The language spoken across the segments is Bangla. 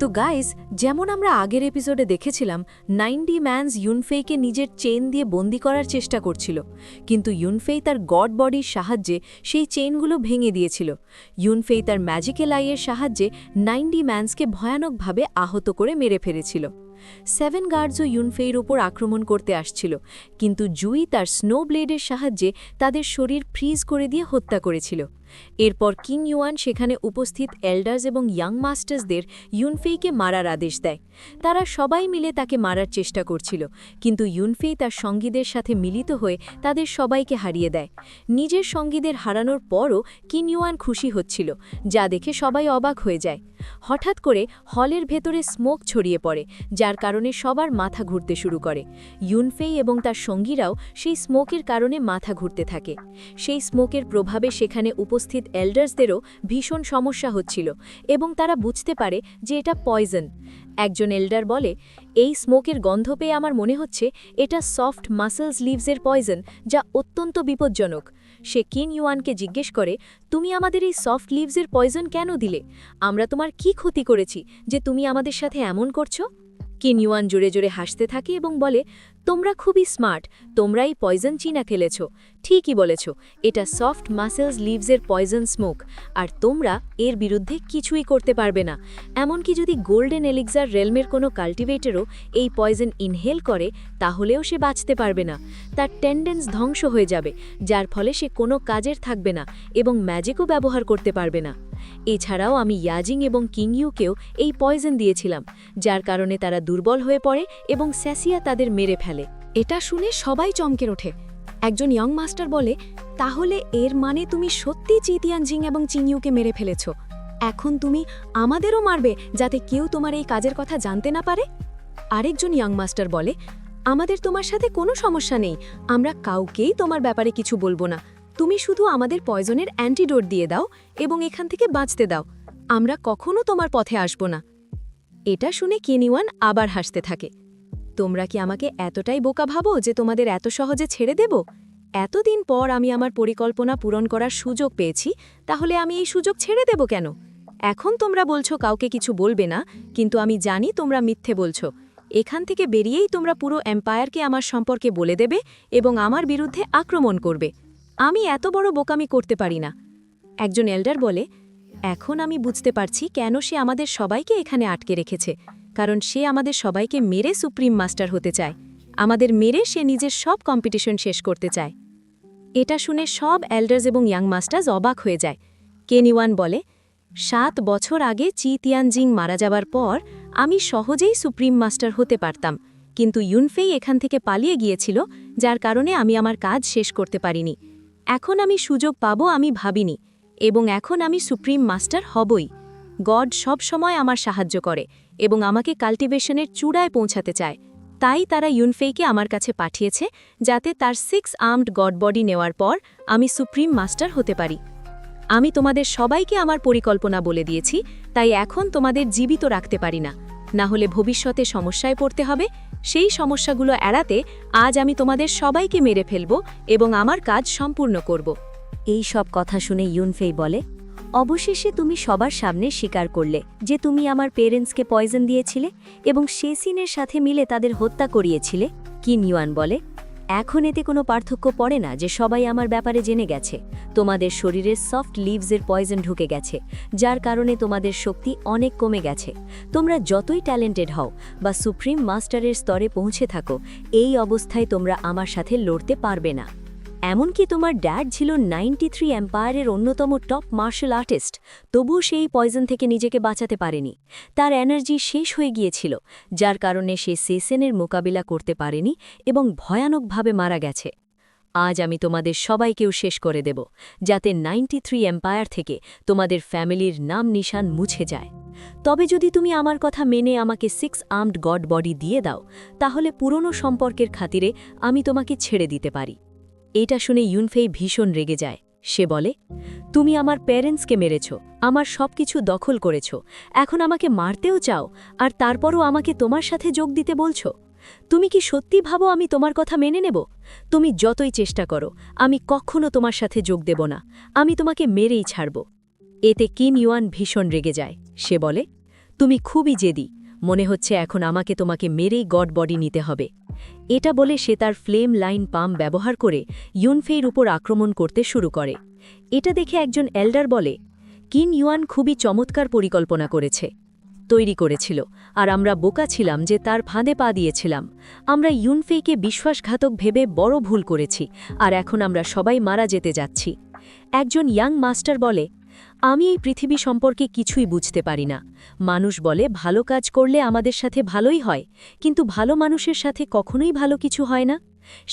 তো গাইস, যেমন আমরা আগের এপিসোডে দেখেছিলাম 90 ম্যানস ইউনফেইকে নিজের চেইন দিয়ে বন্দি করার চেষ্টা করছিল, কিন্তু ইউনফেই তার গড বডির সাহায্যে সেই চেইনগুলো ভেঙে দিয়েছিল। ইউনফেই তার ম্যাজিক্যাল আইয়ের সাহায্যে 90 ম্যানসকে ভয়ানকভাবে আহত করে মেরে ফেলেছিল। 7 গার্ডসও ইউনফেইর ওপর আক্রমণ করতে আসছিল, কিন্তু জুই তার স্নো ব্লেডের সাহায্যে তাদের শরীর ফ্রিজ করে দিয়ে হত্যা করেছিল। এরপর কিং ইউয়ান সেখানে উপস্থিত এল্ডার্স এবং ইয়াং মাস্টার্সদের ইউনফেইকে মারার আদেশ দেয়। তারা সবাই মিলে তাকে মারার চেষ্টা করছিল, কিন্তু ইউনফেই তার সঙ্গীদের সাথে মিলিত হয়ে তাদের সবাইকে হারিয়ে দেয়। নিজের সঙ্গীদের হারানোর পরও কিং ইউয়ান খুশি হচ্ছিল, যা দেখে সবাই অবাক হয়ে যায়। হঠাৎ করে হলের ভেতরে স্মোক ছড়িয়ে পড়ে, যার কারণে সবার মাথা ঘুরতে শুরু করে। ইউনফেই এবং তার সঙ্গীরাও সেই স্মোকের কারণে মাথা ঘুরতে থাকে। সেই স্মোকের প্রভাবে সেখানে উপস্থিত এল্ডার্সদেরও ভীষণ সমস্যা হচ্ছিল এবং তারা বুঝতে পারে যে এটা পয়জন। একজন এল্ডার বলে, এই স্মোকের গন্ধ পেয়ে আমার মনে হচ্ছে এটা সফট মাসলস লিভসের পয়জন, যা অত্যন্ত বিপজ্জনক। সে কিং ইউয়ানকে জিজ্ঞেস করে, তুমি আমাদের এই সফট লিভসের পয়জন কেন দিলে? আমরা তোমার কি ক্ষতি করেছি যে তুমি আমাদের সাথে এমন করছো? কিং ইউয়ান জোরে জোরে হাসতে থাকে এবং বলে, তোমরা খুবই স্মার্ট, তোমরা এই পয়জন চিনা ফেলেছ। ঠিকই বলেছ, এটা সফট মাসেলস লিভসের পয়জন স্মোক, আর তোমরা এর বিরুদ্ধে কিছুই করতে পারবে না। এমনকি যদি গোল্ডেন এলিক্সার রেলমের কোনো কাল্টিভেটরও এই পয়জন ইনহেল করে, তাহলেও সে বাঁচতে পারবে না। তার টেন্ডেন্স ধ্বংস হয়ে যাবে, যার ফলে সে কোনো কাজের থাকবে না এবং ম্যাজিকও ব্যবহার করতে পারবে না। এছাড়াও আমি ইয়াজিং এবং কিং ইউকেও এই পয়জন দিয়েছিলাম, যার কারণে তারা দুর্বল হয়ে পড়ে এবং স্যাসিয়া তাদের মেরে ফেলে। এটা শুনে সবাই চমকে ওঠে। একজন ইয়ং মাস্টার বলে, তাহলে এর মানে তুমি সত্যি চিতিয়ানজিং এবং চিংইউকে মেরে ফেলেছ। এখন তুমি আমাদেরও মারবে, যাতে কেউ তোমার এই কাজের কথা জানতে না পারে? আরেকজন ইয়ং মাস্টার বলে, আমাদের তোমার সাথে কোনো সমস্যা নেই, আমরা কাউকেই তোমার ব্যাপারে কিছু বলবো না। তুমি শুধু আমাদের পয়জনের অ্যান্টিডোট দিয়ে দাও এবং এখান থেকে বাঁচতে দাও, আমরা কখনো তোমার পথে আসব না। এটা শুনে কিং ইউয়ান আবার হাসতে থাকে। তোমরা কি আমাকে এতটাই বোকা ভাবো যে তোমাদের এত সহজে ছেড়ে দেব? এতদিন পর আমি আমার পরিকল্পনা পূরণ করার সুযোগ পেয়েছি, তাহলে আমি এই সুযোগ ছেড়ে দেব কেন? এখন তোমরা বলছো কাউকে কিছু বলবে না, কিন্তু আমি জানি তোমরা মিথ্যে বলছো। এখান থেকে বেরিয়েই তোমরা পুরো এম্পায়ারকে আমার সম্পর্কে বলে দেবে এবং আমার বিরুদ্ধে আক্রমণ করবে। আমি এত বড় বোকামি করতে পারি না। একজন এল্ডার বলে, এখন আমি বুঝতে পারছি কেন সে আমাদের সবাইকে এখানে আটকে রেখেছে, কারণ সে আমাদের সবাইকে মেরে সুপ্রিম মাস্টার হতে চায়। আমাদের মেরে সে নিজের সব কম্পিটিশন শেষ করতে চায়। এটা শুনে সব এল্ডার্স এবং ইয়াং মাস্টার্স অবাক হয়ে যায়। কিং ইউয়ান বলে, 7 বছর আগে চিতিয়ানজিং মারা যাবার পর আমি সহজেই সুপ্রিম মাস্টার হতে পারতাম, কিন্তু ইউনফেই এখান থেকে পালিয়ে গিয়েছিল, যার কারণে আমি আমার কাজ শেষ করতে পারিনি। এখন আমি সুযোগ পাবো আমি ভাবিনি, এবং এখন আমি সুপ্রিম মাস্টার হবই। গড সব সময় আমার সাহায্য করে এবং আমাকে কাল্টিভেশনের চূড়ায় পৌঁছাতে চায়। তাই তারা ইউনফেইকে আমার কাছে পাঠিয়েছে, যাতে তার 6 আর্মড গড বডি নেওয়ার পর আমি সুপ্রিম মাস্টার হতে পারি। আমি তোমাদের সবাইকে আমার পরিকল্পনা বলে দিয়েছি, তাই এখন তোমাদের জীবিত রাখতে পারি না, না হলে ভবিষ্যতে সমস্যায় পড়তে হবে। সেই সমস্যাগুলো এড়াতে আজ আমি তোমাদের সবাইকে মেরে ফেলব এবং আমার কাজ সম্পূর্ণ করব। এই সব কথা শুনে ইউনফেই বলে, অবশেষে তুমি সবার সামনে স্বীকার করলে যে তুমি আমার পেরেন্টসকে পয়জন দিয়েছিলে এবং শেসিনের সাথে মিলে তাদের হত্যা করিয়েছিলে। কিং ইউয়ান বলে, এখন এতে কোনো পার্থক্য পড়ে না যে সবাই আমার ব্যাপারে জেনে গেছে। তোমাদের শরীরের সফট লিভসের পয়জন ঢুকে গেছে, যার কারণে তোমাদের শক্তি অনেক কমে গেছে। তোমরা যতই ট্যালেন্টেড হও বা সুপ্রিম মাস্টারের স্তরে পৌঁছে থাকো, এই অবস্থায় তোমরা আমার সাথে লড়তে পারবে না। এমনকি তোমার ড্যাড ছিল 93 এম্পায়ারের অন্যতম টপ মার্শাল আর্টিস্ট, তবুও সেই পয়জন থেকে নিজেকে বাঁচাতে পারেনি। তার এনার্জি শেষ হয়ে গিয়েছিল, যার কারণে সে সেসেনের মোকাবিলা করতে পারেনি এবং ভয়ানকভাবে মারা গেছে। আজ আমি তোমাদের সবাইকেও শেষ করে দেব, যাতে 93 এম্পায়ার থেকে তোমাদের ফ্যামিলির নাম নিশান মুছে যায়। তবে যদি তুমি আমার কথা মেনে আমাকে 6 আর্মড গড বডি দিয়ে দাও, তাহলে পুরনো সম্পর্কের খাতিরে আমি তোমাকে ছেড়ে দিতে পারি। এটা শুনে ইউনফেই ভীষণ রেগে যায়। সে বলে, তুমি আমার প্যারেন্টসকে মেরেছ, আমার সবকিছু দখল করেছ, এখন আমাকে মারতেও চাও, আর তারপরও আমাকে তোমার সাথে যোগ দিতে বলছো? তুমি কি সত্যি ভাবো আমি তোমার কথা মেনে নেব? তুমি যতই চেষ্টা করো, আমি কখনো তোমার সাথে যোগ দেব না, আমি তোমাকে মেরেই ছাড়ব। এতে কিং ইউয়ান ভীষণ রেগে যায়। সে বলে, তুমি খুবই জেদি, মনে হচ্ছে এখন আমাকে তোমাকে মেরেই গড বডি নিতে হবে। এটা বলে সে তার ফ্লেম লাইন পাম্প ব্যবহার করে ইউনফেইর উপর আক্রমণ করতে শুরু করে। এটা দেখে একজন এল্ডার বলে, কিন ইউয়ান খুবই চমৎকার পরিকল্পনা তৈরি করেছিল, আর আমরা বোকা ছিলাম যে তার ফাঁদে পা দিয়েছিলাম। আমরা ইউনফেইকে বিশ্বাসঘাতক ভেবে বড় ভুল করেছি, আর এখন আমরা সবাই মারা যেতে যাচ্ছি। একজন ইয়াং মাস্টার বলে, আমি এই পৃথিবী সম্পর্কে কিছুই বুঝতে পারি না। মানুষ বলে ভালো কাজ করলে আমাদের সাথে ভালোই হয়, কিন্তু ভালো মানুষের সাথে কখনোই ভালো কিছু হয় না।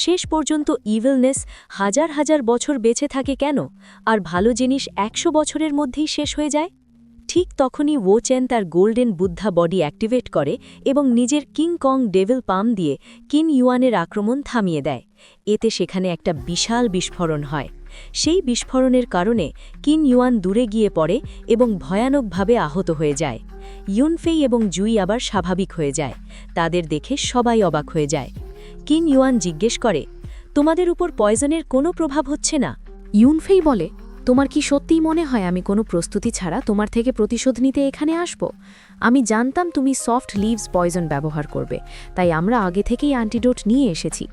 শেষ পর্যন্ত ইভিলনেস হাজার হাজার বছর বেঁচে থাকে কেন, আর ভালো জিনিস 100 বছরের মধ্যেই শেষ হয়ে যায়? ঠিক তখনই ও চেন তার গোল্ডেন বুদ্ধা বডি অ্যাক্টিভেট করে এবং নিজের কিং কং ডেভিল পাম দিয়ে কিন ইউয়ানের আক্রমণ থামিয়ে দেয়। এতে সেখানে একটা বিশাল বিস্ফোরণ হয়। সেই বিস্ফোরণের কারণে কিন ইউয়ান দূরে গিয়ে পড়ে এবং ভয়ানকভাবে আহত হয়ে যায়। ইউনফেই এবং জুই আবার স্বাভাবিক হয়ে যায়। তাদের দেখে সবাই অবাক হয়ে যায়। কিন ইউয়ান জিজ্ঞেস করে, তোমাদের উপর পয়জনের কোনো প্রভাব হচ্ছে না? ইউনফেই বলে, তোমার কি সত্যিই মনে হয় আমি কোনো প্রস্তুতি ছাড়া তোমার থেকে প্রতিশোধ নিতে এখানে আসব? আমি জানতাম তুমি সফট লিভস পয়জন ব্যবহার করবে, তাই আমরা আগে থেকেই অ্যান্টিডোট নিয়ে এসেছি।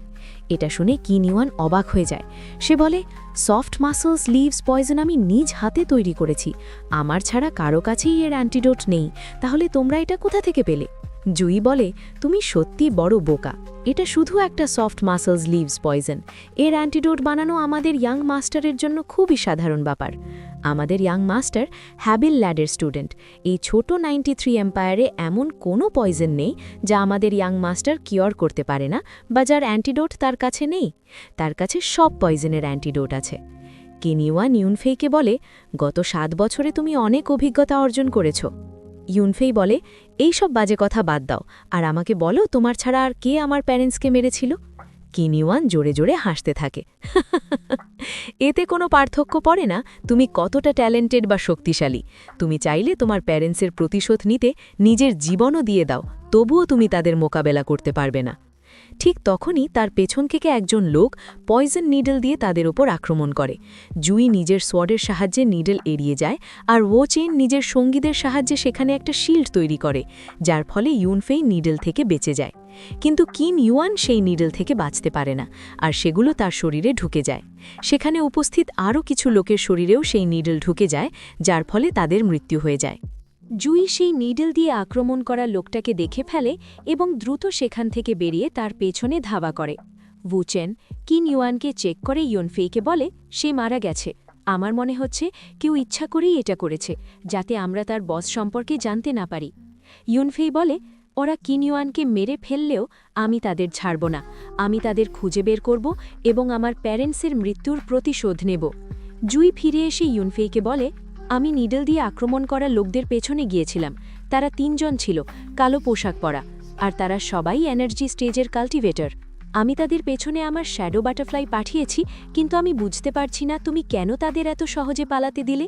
এটা শুনে কিন ইউয়ান অবাক হয়ে যায়। সে বলে, সফট মাসলস লিভস পয়জন আমি নিজ হাতে তৈরি করেছি, আমার ছাড়া কারো কাছেই এর অ্যান্টিডোট নেই, তাহলে তোমরা এটা কোথা থেকে পেলে? জুই বলে, তুমি সত্যি বড় বোকা, এটা শুধু একটা সফট মাসলস লিভস পয়জন। এর অ্যান্টিডোট বানানো আমাদের ইয়াং মাস্টারের জন্য খুবই সাধারণ ব্যাপার। আমাদের ইয়াং মাস্টার হ্যাবিল ল্যাডের স্টুডেন্ট। এই ছোট 93 এম্পায়ারে এমন কোনো পয়জন নেই যা আমাদের ইয়াং মাস্টার কিওর করতে পারে না বা যার অ্যান্টিডোট তার কাছে নেই। তার কাছে সব পয়জনের অ্যান্টিডোট আছে। কিন ইউয়ান ইউনফেইকে বলে, গত 7 বছরে তুমি অনেক অভিজ্ঞতা অর্জন করেছ। ইউনফেই বলে, এই সব বাজে কথা বাদ দাও, আর আমাকে বলো তোমার ছাড়া আর কে আমার প্যারেন্টসকে মেরেছিল? কিন ইউয়ান জোরে জোরে হাসতে থাকে। এতে কোনো পার্থক্য পড়ে না তুমি কতটা ট্যালেন্টেড বা শক্তিশালী। তুমি চাইলে তোমার প্যারেন্টসের প্রতিশোধ নিতে নিজের জীবনও দিয়ে দাও, তবুও তুমি তাদের মোকাবেলা করতে পারবে না। ঠিক তখনই তার পেছন থেকে একজন লোক পয়জন নিডল দিয়ে তাদের ওপর আক্রমণ করে। জুই নিজের সোয়ার্ডের সাহায্যে নিডল এড়িয়ে যায়, আর ও চেন নিজের সঙ্গীদের সাহায্যে সেখানে একটা শিল্ড তৈরি করে, যার ফলে ইউনফেই নিডল থেকে বেঁচে যায়। কিন্তু কিন ইউয়ান সেই নিডল থেকে বাঁচতে পারে না, আর সেগুলো তার শরীরে ঢুকে যায়। সেখানে উপস্থিত আরও কিছু লোকের শরীরেও সেই নিডল ঢুকে যায়, যার ফলে তাদের মৃত্যু হয়ে যায়। জুই সেই নিডল দিয়ে আক্রমণ করা লোকটাকে দেখে ফেলে এবং দ্রুত সেখান থেকে বেরিয়ে তার পেছনে ধাওয়া করে। ওচেন কিন ইউয়ানকে চেক করে ইউনফেইকে বলে, সে মারা গেছে। আমার মনে হচ্ছে কেউ ইচ্ছা করেই এটা করেছে, যাতে আমরা তার বস সম্পর্কে জানতে না পারি। ইউনফেই বলে, ওরা কিন ইউয়ানকে মেরে ফেললেও আমি তাদের ছাড়ব না। আমি তাদের খুঁজে বের করব এবং আমার প্যারেন্টসের মৃত্যুর প্রতিশোধ নেব। জুই ফিরে এসে ইউনফেইকে বলে, আমি নিডল দিয়ে আক্রমণ করা লোকদের পেছনে গিয়েছিলাম। তারা 3 জন ছিল, কালো পোশাক পরা, আর তারা সবাই এনার্জি স্টেজের কাল্টিভেটর। আমি তাদের পেছনে আমার শ্যাডো বাটারফ্লাই পাঠিয়েছি, কিন্তু আমি বুঝতে পারছি না তুমি কেন তাদের এত সহজে পালাতে দিলে।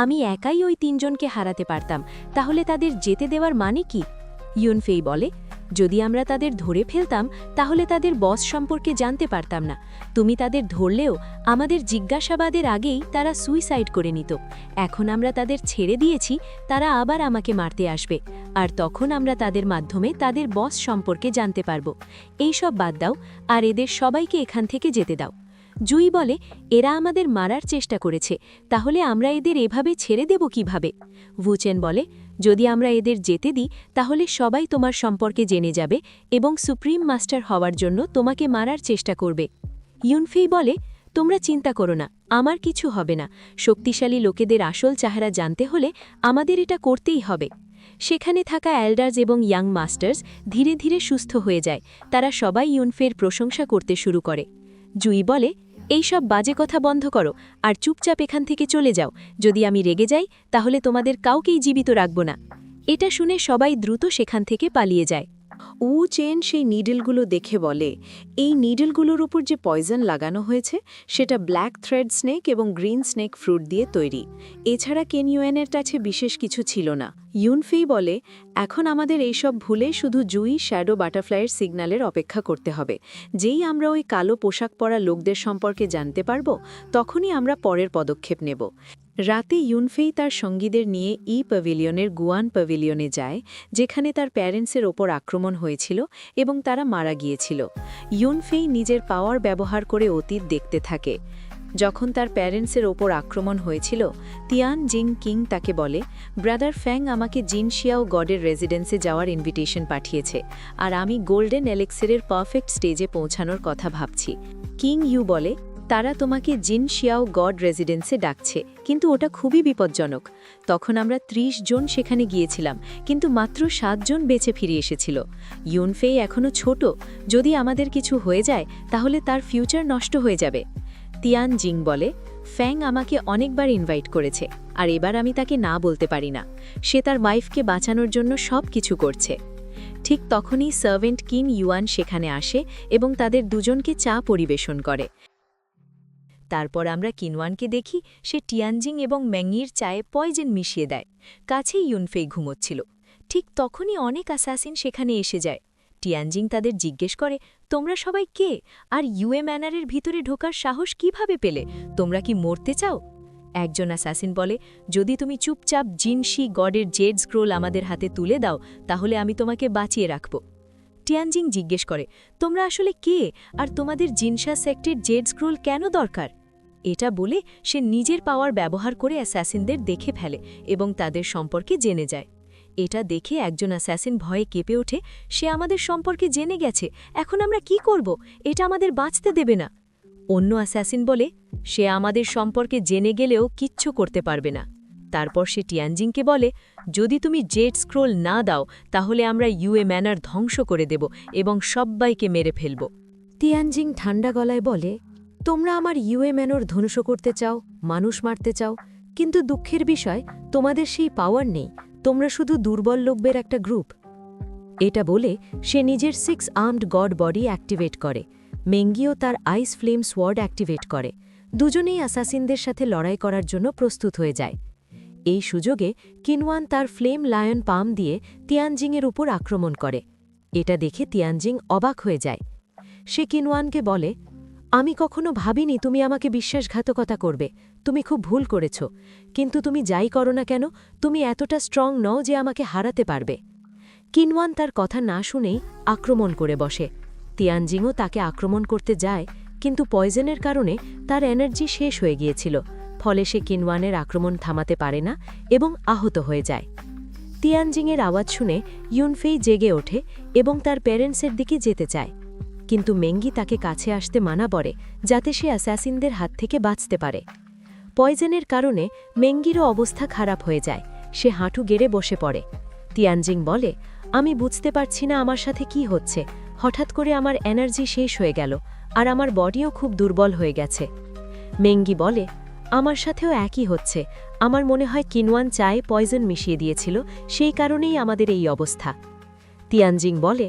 আমি একাই ওই 3 জনকে হারাতে পারতাম, তাহলে তাদের যেতে দেওয়ার মানে কি? ইউনফেই বলে, যদি আমরা তাদের ধরে ফেলতাম তাহলে তাদের বস সম্পর্কে জানতে পারতাম না। তুমি তাদের ধরলেও আমাদের জিজ্ঞাসাবাদের আগেই তারা সুইসাইড করে নিত। এখন আমরা তাদের ছেড়ে দিয়েছি, তারা আবার আমাকে মারতে আসবে, আর তখন আমরা তাদের মাধ্যমে তাদের বস সম্পর্কে জানতে পারব। এই সব বাদ দাও, আর এদের সবাইকে এখান থেকে যেতে দাও। জুই বলে, এরা আমাদের মারার চেষ্টা করেছে, তাহলে আমরা এদের এভাবে ছেড়ে দেব কিভাবে? ওচেন বলে, যদি আমরা এদের যেতে দিই তাহলে সবাই তোমার সম্পর্কে জেনে যাবে এবং সুপ্রিম মাস্টার হওয়ার জন্য তোমাকে মারার চেষ্টা করবে। ইউনফেই বলে, তোমরা চিন্তা করো না, আমার কিছু হবে না। শক্তিশালী লোকেদের আসল চেহারা জানতে হলে আমাদের এটা করতেই হবে। সেখানে থাকা এল্ডার্স এবং ইয়াং মাস্টার্স ধীরে ধীরে সুস্থ হয়ে যায়। তারা সবাই ইউনফের প্রশংসা করতে শুরু করে। জুই বলে, এই সব বাজে কথা বন্ধ করো আর চুপচাপ এখান থেকে চলে যাও। যদি আমি রেগে যাই তাহলে তোমাদের কাউকেই জীবিত রাখব না। এটা শুনে সবাই দ্রুত সেখান থেকে পালিয়ে যায়। চেন সেই নিডলগুলো দেখে বলে, এই নিডলগুলোর উপর যে পয়জন লাগানো হয়েছে সেটা ব্ল্যাক থ্রেড স্নেক এবং গ্রিন স্নেক ফ্রুট দিয়ে তৈরি। এছাড়া কিন ইউয়ানের কাছে বিশেষ কিছু ছিল না। ইউনফেই বলে, এখন আমাদের এইসব ভুলে শুধু জুই শ্যাডো বাটারফ্লাইয়ের সিগন্যালের অপেক্ষা করতে হবে। যেই আমরা ওই কালো পোশাক পরা লোকদের সম্পর্কে জানতে পারব, তখনই আমরা পরের পদক্ষেপ নেব। রাতে ইউনফেই তার সঙ্গীদের নিয়ে প্যাভিলিয়নের গুয়ান প্যাভিলিয়নে যায়, যেখানে তার প্যারেন্টসের ওপর আক্রমণ হয়েছিল এবং তারা মারা গিয়েছিল। ইউনফেই নিজের পাওয়ার ব্যবহার করে অতীত দেখতে থাকে। যখন তার প্যারেন্টসের ওপর আক্রমণ হয়েছিল, তিয়ান জিং কিং তাকে বলে, ব্রাদার ফ্যাং আমাকে জিন শিয়াও গডের রেজিডেন্সে যাওয়ার ইনভিটেশন পাঠিয়েছে, আর আমি গোল্ডেন এলেক্সিরের পারফেক্ট স্টেজে পৌঁছানোর কথা ভাবছি। কিং ইউ বলে, তারা তোমাকে জিন শিয়াও গড রেজিডেন্সে ডাকছে, কিন্তু ওটা খুবই বিপজ্জনক। তখন আমরা ৩০ জন সেখানে গিয়েছিলাম, কিন্তু মাত্র ৭ জন বেঁচে ফিরে এসেছিল। ইউনফেই এখনও ছোট, যদি আমাদের কিছু হয়ে যায় তাহলে তার ফিউচার নষ্ট হয়ে যাবে। তিয়ান জিং বলে, ফ্যাং আমাকে অনেকবার ইনভাইট করেছে, আর এবার আমি তাকে না বলতে পারি না। সে তার ওয়াইফকে বাঁচানোর জন্য সব কিছু করছে। ঠিক তখনই সার্ভেন্ট কিন ইউয়ান সেখানে আসে এবং তাদের দুজনকে চা পরিবেশন করে। তারপর আমরা কিনওয়ানকে দেখি, সে টিয়ানজিং এবং ম্যাংইর চায়ে পয়জন মিশিয়ে দেয়। কাছেই ইউনফেই ঘুমোচ্ছিল। ঠিক তখনই অনেক অ্যাসাসিন সেখানে এসে যায়। টিয়ানজিং তাদের জিজ্ঞেস করে, তোমরা সবাই কে, আর ইউএ ম্যানারের ভিতরে ঢোকার সাহস কিভাবে পেলে? তোমরা কি মরতে চাও? একজন অ্যাসাসিন বলে, যদি তুমি চুপচাপ জিনশি গডের জেড স্ক্রোল আমাদের হাতে তুলে দাও, তাহলে আমি তোমাকে বাঁচিয়ে রাখব। টিয়ানজিং জিজ্ঞেস করে, তোমরা আসলে কে, আর তোমাদের জিনশা সেক্টের জেড স্ক্রোল কেন দরকার? এটা বলে সে নিজের পাওয়ার ব্যবহার করে অ্যাসাসিনদের দেখে ফেলে এবং তাদের সম্পর্কে জেনে যায়। এটা দেখে একজন অ্যাসাসিন ভয়ে কেঁপে ওঠে, সে আমাদের সম্পর্কে জেনে গেছে, এখন আমরা কি করব? এটা আমাদের বাঁচতে দেবে না। অন্য অ্যাসাসিন বলে, সে আমাদের সম্পর্কে জেনে গেলেও কিচ্ছু করতে পারবে না। তারপর সে টিয়ানজিংকে বলে, যদি তুমি জেড স্ক্রোল না দাও তাহলে আমরা ইউএ ম্যানার ধ্বংস করে দেব এবং সব্বাইকে মেরে ফেলব। তিয়ানজিং ঠান্ডা গলায় বলে, তোমরা আমার ইউএ ম্যানর ধ্বংস করতে চাও, মানুষ মারতে চাও, কিন্তু দুঃখের বিষয় তোমাদের সেই পাওয়ার নেই, তোমরা শুধু দুর্বল লোকদের একটা গ্রুপ। এটা বলে সে নিজের 6 আর্মড গড বডি অ্যাক্টিভেট করে। মেঙ্গিও তার আইস ফ্লেম সোয়ার্ড অ্যাক্টিভেট করে। দুজনেই অ্যাসাসিনদের সাথে লড়াই করার জন্য প্রস্তুত হয়ে যায়। এই সুযোগে কিনওয়ান তার ফ্লেম লায়ন পাম দিয়ে তিয়ানজিংয়ের উপর আক্রমণ করে। এটা দেখে তিয়ানজিং অবাক হয়ে যায়। সে কিনওয়ানকে বলে, আমি কখনো ভাবিনি তুমি আমাকে বিশ্বাসঘাতকতা করবে, তুমি খুব ভুল করেছ, কিন্তু তুমি যাই করো না কেন, তুমি এতটা স্ট্রং নও যে আমাকে হারাতে পারবে। কিনওয়ান তার কথা না শুনেই আক্রমণ করে বসে। তিয়ানজিংও তাকে আক্রমণ করতে যায়, কিন্তু পয়জনের কারণে তার এনার্জি শেষ হয়ে গিয়েছিল, ফলে সে কিনওয়ানের আক্রমণ থামাতে পারে না এবং আহত হয়ে যায়। তিয়ানজিংয়ের আওয়াজ শুনে ইউনফেই জেগে ওঠে এবং তার প্যারেন্টসের দিকে যেতে চায়, কিন্তু মেঙ্গি তাকে কাছে আসতে মানা করে, যাতে সে অ্যাসাসিনদের হাত থেকে বাঁচতে পারে। পয়জনের কারণে মেঙ্গিরও অবস্থা খারাপ হয়ে যায়, সে হাঁটু গেড়ে বসে পড়ে। তিয়ানজিং বলে, আমি বুঝতে পারছি না আমার সাথে কি হচ্ছে, হঠাৎ করে আমার এনার্জি শেষ হয়ে গেল, আর আমার বডিও খুব দুর্বল হয়ে গেছে। মেঙ্গি বলে, আমার সাথেও একই হচ্ছে, আমার মনে হয় কিনওয়ান চায়ে পয়জন মিশিয়ে দিয়েছিল, সেই কারণেই আমাদের এই অবস্থা। তিয়ানজিং বলে,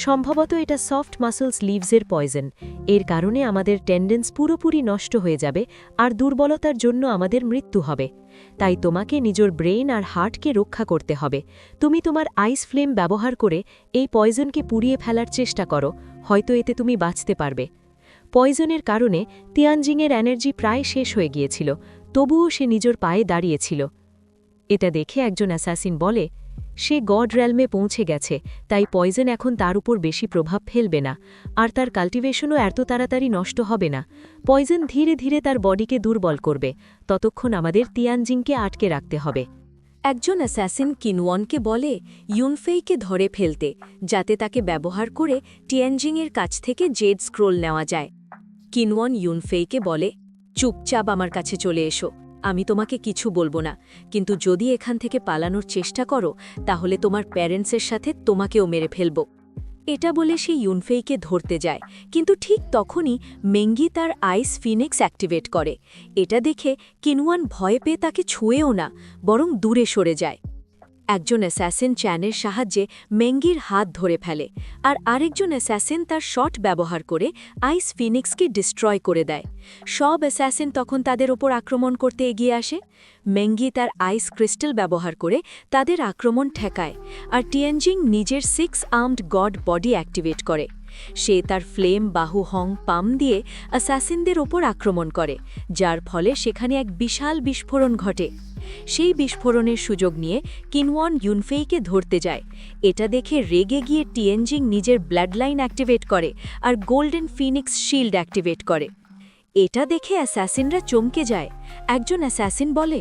সম্ভবত এটা সফট মাসলস লিভসের পয়জন, এর কারণে আমাদের টেন্ডেন্স পুরোপুরি নষ্ট হয়ে যাবে আর দুর্বলতার জন্য আমাদের মৃত্যু হবে। তাই তোমাকে নিজের ব্রেইন আর হার্টকে রক্ষা করতে হবে। তুমি তোমার আইস ফ্লেম ব্যবহার করে এই পয়জনকে পুড়িয়ে ফেলার চেষ্টা করো, হয়তো এতে তুমি বাঁচতে পারবে। পয়জনের কারণে তিয়ানজিংয়ের এনার্জি প্রায় শেষ হয়ে গিয়েছিল, তবুও সে নিজের পায়ে দাঁড়িয়েছিল। এটা দেখে একজন অ্যাসাসিন বলে, সে গড র্যালমে পৌঁছে গেছে, তাই পয়জন এখন তার উপর বেশি প্রভাব ফেলবে না, আর তার কাল্টিভেশনও এত তাড়াতাড়ি নষ্ট হবে না। পয়জন ধীরে ধীরে তার বডিকে দুর্বল করবে, ততক্ষণ আমাদের তিয়ানজিংকে আটকে রাখতে হবে। একজন অ্যাসাসিন কিনওয়ানকে বলে ইউনফেইকে ধরে ফেলতে, যাতে তাকে ব্যবহার করে টিয়ানজিংয়ের কাছ থেকে জেড স্ক্রোল নেওয়া যায়। কিনওয়ান ইউনফেইকে বলে, চুপচাপ আমার কাছে চলে এসো, আমি তোমাকে কিছু বলবো না, কিন্তু যদি এখান থেকে পালানোর চেষ্টা করো তাহলে তোমার প্যারেন্টসের সাথে তোমাকেও মেরে ফেলব। এটা বলে সে ইউনফেইকে ধরতে যায়, কিন্তু ঠিক তখনই মেঙ্গি তার আইস ফিনিক্স অ্যাক্টিভেট করে। এটা দেখে কিনওয়ান ভয় পেয়ে তাকে ছুঁয়েও না, বরং দূরে সরে যায়। একজন অ্যাসাসিন চ্যানের সাহায্যে মেঙ্গির হাত ধরে ফেলে, আর আরেকজন অ্যাসাসিন তার শট ব্যবহার করে আইস ফিনিক্সকে ডিস্ট্রয় করে দেয়। সব অ্যাসাসিন তখন তাদের ওপর আক্রমণ করতে এগিয়ে আসে। মেঙ্গি তার আইস ক্রিস্টাল ব্যবহার করে তাদের আক্রমণ ঠেকায়, আর টিয়ানজিং নিজের 6 আর্মড গড বডি অ্যাক্টিভেট করে। সে তার ফ্লেম বাহু হং পাম দিয়ে অ্যাসাসিনদের ওপর আক্রমণ করে, যার ফলে সেখানে এক বিশাল বিস্ফোরণ ঘটে। সেই বিস্ফোরণের সুযোগ নিয়ে কিনওয়ান ইউনফেইকে ধরতে যায়। এটা দেখে রেগে গিয়ে টিয়েনজিং নিজের ব্লাডলাইন অ্যাক্টিভেট করে আর গোল্ডেন ফিনিক্স শিল্ড অ্যাক্টিভেট করে। এটা দেখে অ্যাসাসিনরা চমকে যায়। একজন অ্যাসাসিন বলে,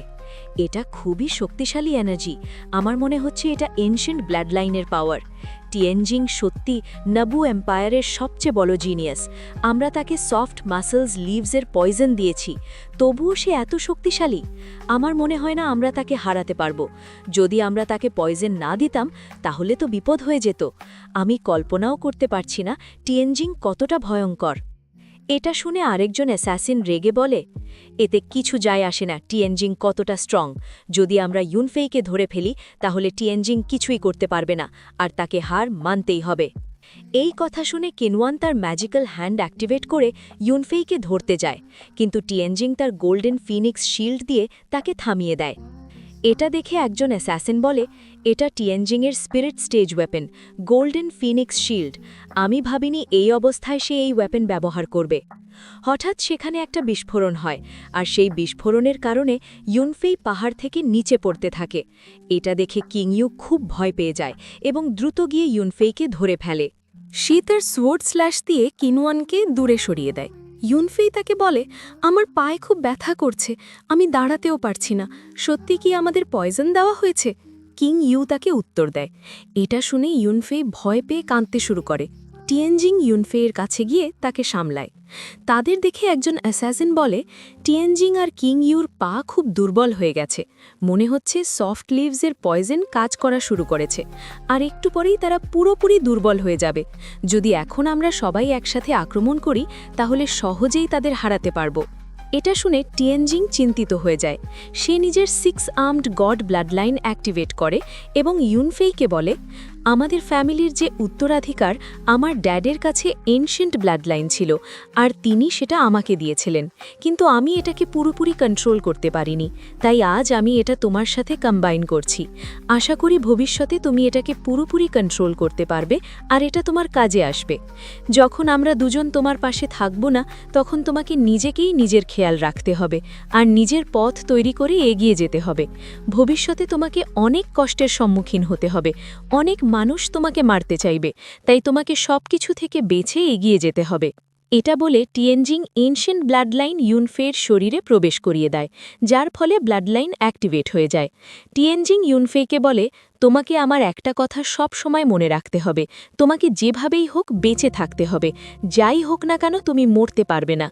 এটা খুবই শক্তিশালী এনার্জি, আমার মনে হচ্ছে এটা এনশিয়েন্ট ব্লাডলাইনের পাওয়ার। টিয়েনজিং সত্যি নাবু এম্পায়ারের সবচেয়ে বড় জিনিয়াস। আমরা তাকে সফট মাসলস লিভসের পয়জন দিয়েছি, তবুও সে এত শক্তিশালী। আমার মনে হয় না আমরা তাকে হারাতে পারবো। যদি আমরা তাকে পয়জন না দিতাম তাহলে তো বিপদ হয়ে যেত। আমি কল্পনাও করতে পারছি না টিয়েনজিং কতটা ভয়ঙ্কর। এটা শুনে আরেকজন অ্যাসাসিন রেগে বলে, এতে কিছু যায় আসে না টিয়েনজিং কতটা স্ট্রং। যদি আমরা ইউনফেইকে ধরে ফেলি তাহলে টিয়েনজিং কিছুই করতে পারবে না, আর তাকে হার মানতেই হবে। এই কথা শুনে কিনওয়ান তার ম্যাজিক্যাল হ্যান্ড অ্যাক্টিভেট করে ইউনফেইকে ধরতে যায়, কিন্তু টিয়েনজিং তার গোল্ডেন ফিনিক্স শিল্ড দিয়ে তাকে থামিয়ে দেয়। এটা দেখে একজন অ্যাসাসিন বলে, এটা টিয়েনজিংয়ের spirit stage weapon, golden phoenix shield. আমি ভাবিনি এই অবস্থায় সে এই ওয়েপেন ব্যবহার করবে। হঠাৎ সেখানে একটা বিস্ফোরণ হয়, আর সেই বিস্ফোরণের কারণে ইউনফেই পাহাড় থেকে নিচে পড়তে থাকে। এটা দেখে কিং ইউ খুব ভয় পেয়ে যায় এবং দ্রুত গিয়ে ইউনফেইকে ধরে ফেলে। সে তার সোয়ার্ড স্ল্যাশ দিয়ে কিনওয়ানকে দূরে সরিয়ে দেয়। ইউনফেই তাকে বলে, আমার পায়ে খুব ব্যথা করছে, আমি দাঁড়াতেও পারছি না, সত্যি কি আমাদের পয়জন দেওয়া হয়েছে? কিং ইউ তাকে উত্তর দেয়। এটা শুনে ইউনফেই ভয় পেয়ে কাঁদতে শুরু করে। টিয়েনজিং ইউনফেইয়ের কাছে গিয়ে তাকে সামলায়। তাদের দেখে একজন অ্যাসাসিন বলে, টিয়েনজিং আর কিং ইউর পা খুব দুর্বল হয়ে গেছে, মনে হচ্ছে সফট লিভসের পয়জন কাজ করা শুরু করেছে, আর একটু পরেই তারা পুরোপুরি দুর্বল হয়ে যাবে। যদি এখন আমরা সবাই একসাথে আক্রমণ করি তাহলে সহজেই তাদের হারাতে পারব। এটা শুনে টিয়েনজিং চিন্তিত হয়ে যায়। সে নিজের 6 আর্মড গড ব্লাডলাইন অ্যাক্টিভেট করে এবং ইউনফেইকে বলে, আমাদের ফ্যামিলির যে উত্তরাধিকার আমার ড্যাডের কাছে এনশিয়েন্ট ব্লাডলাইন ছিল, আর তিনি সেটা আমাকে দিয়েছিলেন, কিন্তু আমি এটাকে পুরোপুরি কন্ট্রোল করতে পারিনি। তাই আজ আমি এটা তোমার সাথে কম্বাইন করছি। আশা করি ভবিষ্যতে তুমি এটাকে পুরোপুরি কন্ট্রোল করতে পারবে আর এটা তোমার কাজে আসবে। যখন আমরা দুজন তোমার পাশে থাকব না, তখন তোমাকে নিজেকেই নিজের খেয়াল রাখতে হবে আর নিজের পথ তৈরি করে এগিয়ে যেতে হবে। ভবিষ্যতে তোমাকে অনেক কষ্টের সম্মুখীন হতে হবে, অনেক মানুষ তোমাকে মারতে চাইবে, তাই তোমাকে সবকিছু থেকে বেছে এগিয়ে যেতে হবে। এটা বলে টিয়েনজিং এনশিয়েন্ট ব্লাডলাইন ইউনফের শরীরে প্রবেশ করিয়ে দেয়, যার ফলে ব্লাডলাইন অ্যাক্টিভেট হয়ে যায়। টিয়েনজিং ইউনফেকে বলে, তোমাকে আমার একটা কথা সব সময় মনে রাখতে হবে, তোমাকে যেভাবেই হোক বেঁচে থাকতে হবে, যাই হোক না কেন তুমি মরতে পারবে না।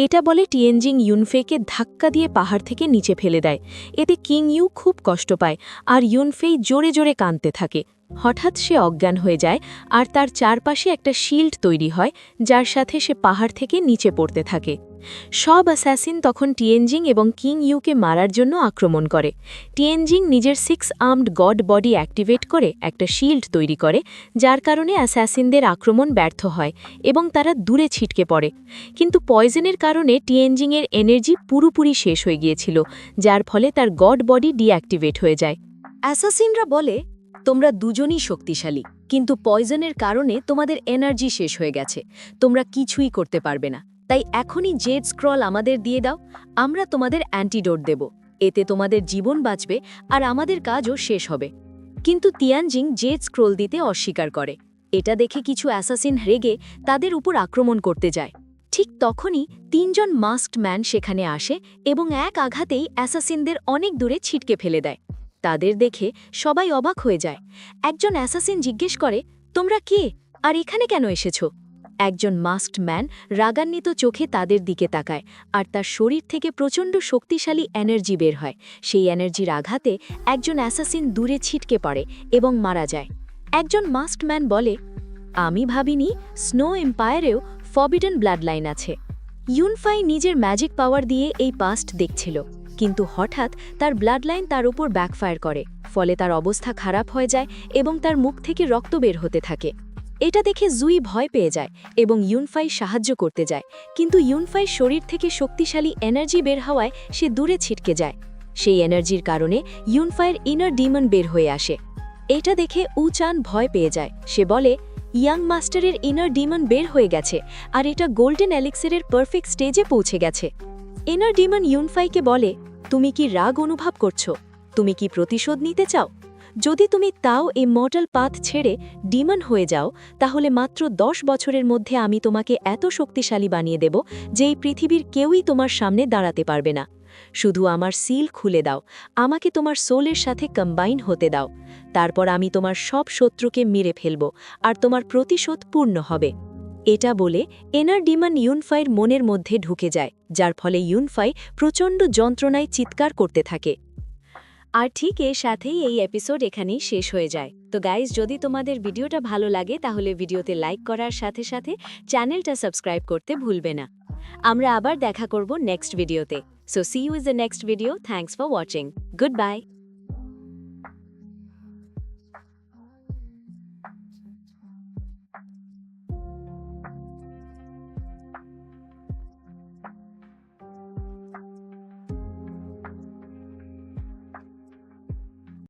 এটা বলে টিয়েনজিং ইউনফেকে ধাক্কা দিয়ে পাহাড় থেকে নিচে ফেলে দেয়। এতে কিং ইউ খুব কষ্ট পায় আর ইউনফেই জোরে জোরে কাঁদতে থাকে। হঠাৎ সে অজ্ঞান হয়ে যায় আর তার চারপাশে একটা শিল্ড তৈরি হয়, যার সাথে সে পাহাড় থেকে নিচে পড়তে থাকে। সব অ্যাসাসিন তখন টিয়েনজিং এবং কিং ইউকে মারার জন্য আক্রমণ করে। টিয়েনজিং নিজের 6 আর্মড গড বডি অ্যাক্টিভেট করে একটা শিল্ড তৈরি করে, যার কারণে অ্যাসাসিনদের আক্রমণ ব্যর্থ হয় এবং তারা দূরে ছিটকে পড়ে। কিন্তু পয়জনের কারণে টিয়েনজিংয়ের এনার্জি পুরোপুরি শেষ হয়ে গিয়েছিল, যার ফলে তার গড বডি ডিঅ্যাক্টিভেট হয়ে যায়। অ্যাসাসিনরা বলে, তোমরা দুজনই শক্তিশালী, কিন্তু পয়জনের কারণে তোমাদের এনার্জি শেষ হয়ে গেছে, তোমরা কিছুই করতে পারবে না। তাই এখনই জেড স্ক্রল আমাদের দিয়ে দাও, আমরা তোমাদের অ্যান্টিডোট দেব, এতে তোমাদের জীবন বাঁচবে আর আমাদের কাজও শেষ হবে। কিন্তু টিয়েনজিং জেড স্ক্রল দিতে অস্বীকার করে। এটা দেখে কিছু অ্যাসাসিন রেগে তাদের উপর আক্রমণ করতে যায়। ঠিক তখনই 3 জন মাস্কড ম্যান সেখানে আসে এবং এক আঘাতেই অ্যাসাসিনদের অনেক দূরে ছিটকে ফেলে দেয়। তাদের দেখে সবাই অবাক হয়ে যায়। একজন অ্যাসাসিন জিজ্ঞেস করে, তোমরা কে আর এখানে কেন এসেছো? একজন মাস্কড ম্যান রাগান্বিত চোখে তাদের দিকে তাকায়, আর তার শরীর থেকে প্রচণ্ড শক্তিশালী এনার্জি বের হয়। সেই এনার্জির আঘাতে একজন অ্যাসাসিন দূরে ছিটকে পড়ে এবং মারা যায়। একজন মাস্কড ম্যান বলে, আমি ভাবিনি স্নো এম্পায়ারেও ফরবিডেন ব্লাডলাইন আছে। ইউনফাই নিজের ম্যাজিক পাওয়ার দিয়ে এই পাস্ট দেখছিল, কিন্তু হঠাৎ তার ব্লাডলাইন তার উপর ব্যাকফায়ার করে, ফলে তার অবস্থা খারাপ হয়ে যায় এবং তার মুখ থেকে রক্ত বের হতে থাকে। এটা দেখে জুই ভয় পেয়ে যায় এবং ইউনফাই সাহায্য করতে যায়, কিন্তু ইউনফাই শরীর থেকে শক্তিশালী এনার্জি বের হওয়ায় সে দূরে ছিটকে যায়। সেই এনার্জির কারণে ইউনফাইয়ের ইনার ডিমন বের হয়ে আসে। এটা দেখে উচান ভয় পেয়ে যায়। সে বলে, ইয়াং মাস্টারের ইনার ডিমন বের হয়ে গেছে আর এটা গোল্ডেন এলিক্সিরের পারফেক্ট স্টেজে পৌঁছে গেছে। ইনার ডিমন ইউনফাইকে বলে, তুমি কি রাগ অনুভব করছো? তুমি কি প্রতিশোধ নিতে চাও? যদি তুমি তাও এই মর্টাল পাথ ছেড়ে ডিমন হয়ে যাও, তাহলে মাত্র 10 বছরের মধ্যে আমি তোমাকে এত শক্তিশালী বানিয়ে দেব যে এই পৃথিবীর কেউই তোমার সামনে দাঁড়াতে পারবে না। শুধু আমার সিল খুলে দাও, আমাকে তোমার সোলের সাথে কম্বাইন হতে দাও। তারপর আমি তোমার সব শত্রুকে মেরে ফেলব আর তোমার প্রতিশোধ পূর্ণ হবে। এটা বলে এনার ডিমন ইউনফাইয়ের মনের মধ্যে ঢুকে যায়, যার ফলে ইউনফাই প্রচণ্ড যন্ত্রণায় চিৎকার করতে থাকে। আর ঠিক এর সাথেই এই এপিসোড এখানেই শেষ হয়ে যায়। তো গাইজ, যদি তোমাদের ভিডিওটা ভালো লাগে তাহলে ভিডিওতে লাইক করার সাথে সাথে চ্যানেলটা সাবস্ক্রাইব করতে ভুলবে না। আমরা আবার দেখা করব নেক্সট ভিডিওতে। So see you is the next video. Thanks for watching. Good by.